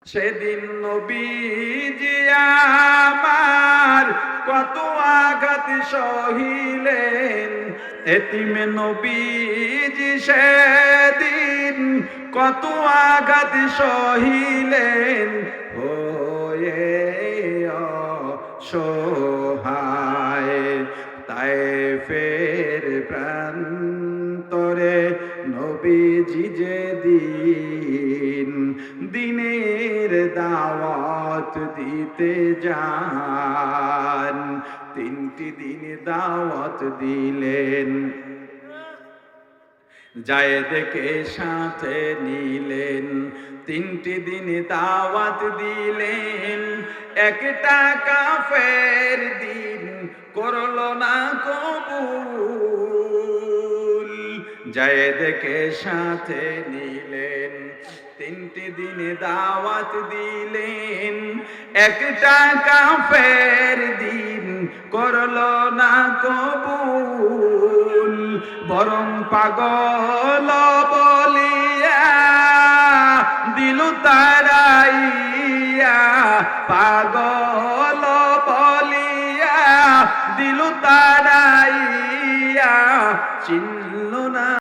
সেদিন নবীজি আমার কত আঘাত সহিলেন, এতিমে নবীজি সেদিন কত আঘাত সহিলেন, হয়ে অসহায় তায়েফের প্রান্তরে নবীজি যেদিন দিনের দাওয়াত দিতে যান, 3টি দিন দাওয়াত দিলেন। যায়েদকে সাথে নিলেন, 3টি দিন দাওয়াত দিলেন। একটা কাফের দিন করলো না কবুল। যায়েদকে সাথে নিলেন, 3টি দিন দাওয়াত দিলেন। একটা কাফের দিন করলো না কবুল, বরং পাগল বলিয়া দিল তারাইয়া, পাগল বলিয়া দিল তারাইয়া, চিনল না।